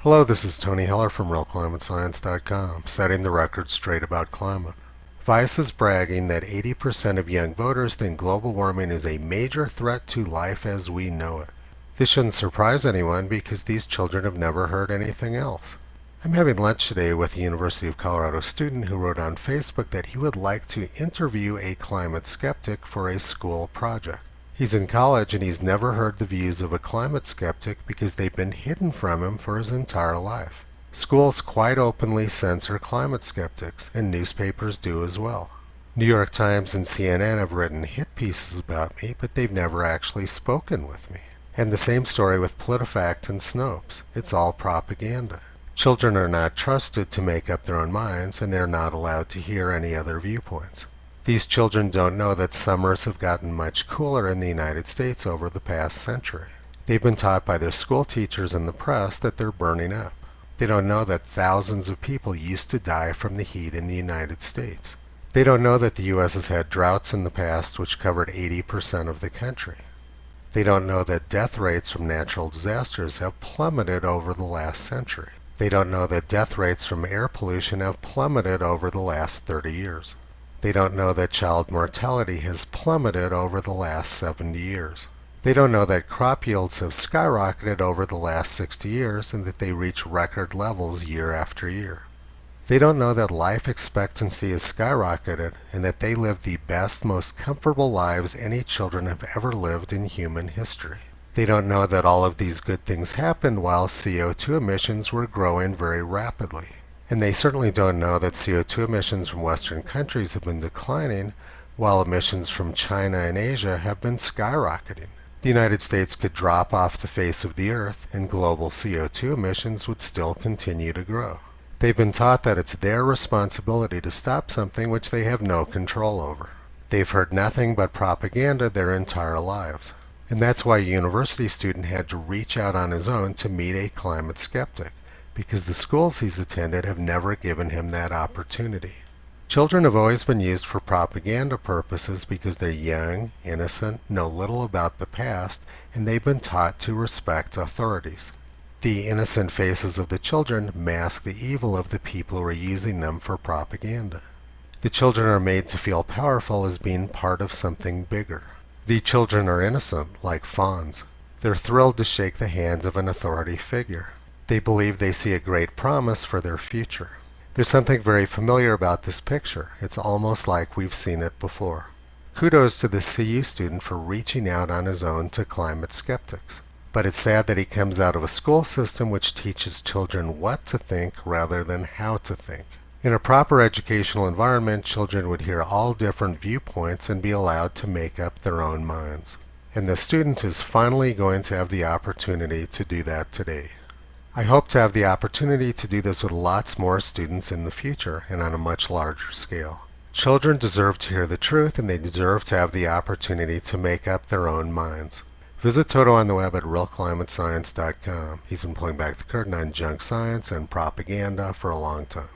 Hello, this is Tony Heller from RealClimateScience.com, setting the record straight about climate. Vice is bragging that 80% of young voters think global warming is a major threat to life as we know it. This shouldn't surprise anyone because these children have never heard anything else. I'm having lunch today with a University of Colorado student who wrote on Facebook that he would like to interview a climate skeptic for a school project. He's in college and he's never heard the views of a climate skeptic because they've been hidden from him for his entire life. Schools quite openly censor climate skeptics, and newspapers do as well. New York Times and CNN have written hit pieces about me, but they've never actually spoken with me. And the same story with PolitiFact and Snopes. It's all propaganda. Children are not trusted to make up their own minds, and they're not allowed to hear any other viewpoints. These children don't know that summers have gotten much cooler in the United States over the past century. They've been taught by their school teachers and the press that they're burning up. They don't know that thousands of people used to die from the heat in the United States. They don't know that the U.S. has had droughts in the past which covered 80% of the country. They don't know that death rates from natural disasters have plummeted over the last century. They don't know that death rates from air pollution have plummeted over the last 30 years. They don't know that child mortality has plummeted over the last 70 years. They don't know that crop yields have skyrocketed over the last 60 years and that they reach record levels year after year. They don't know that life expectancy has skyrocketed and that they live the best, most comfortable lives any children have ever lived in human history. They don't know that all of these good things happened while CO2 emissions were growing very rapidly. And they certainly don't know that CO2 emissions from Western countries have been declining while emissions from China and Asia have been skyrocketing. The United States could drop off the face of the earth and global CO2 emissions would still continue to grow. They've been taught that it's their responsibility to stop something which they have no control over. They've heard nothing but propaganda their entire lives. And that's why a university student had to reach out on his own to meet a climate skeptic, because the schools he's attended have never given him that opportunity. Children have always been used for propaganda purposes because they're young, innocent, know little about the past, and they've been taught to respect authorities. The innocent faces of the children mask the evil of the people who are using them for propaganda. The children are made to feel powerful as being part of something bigger. The children are innocent, like fawns. They're thrilled to shake the hand of an authority figure. They believe they see a great promise for their future. There's something very familiar about this picture. It's almost like we've seen it before. Kudos to this CU student for reaching out on his own to climate skeptics. But it's sad that he comes out of a school system which teaches children what to think rather than how to think. In a proper educational environment, children would hear all different viewpoints and be allowed to make up their own minds. And the student is finally going to have the opportunity to do that today. I hope to have the opportunity to do this with lots more students in the future and on a much larger scale. Children deserve to hear the truth and they deserve to have the opportunity to make up their own minds. Visit Toto on the web at realclimatescience.com. He's been pulling back the curtain on junk science and propaganda for a long time.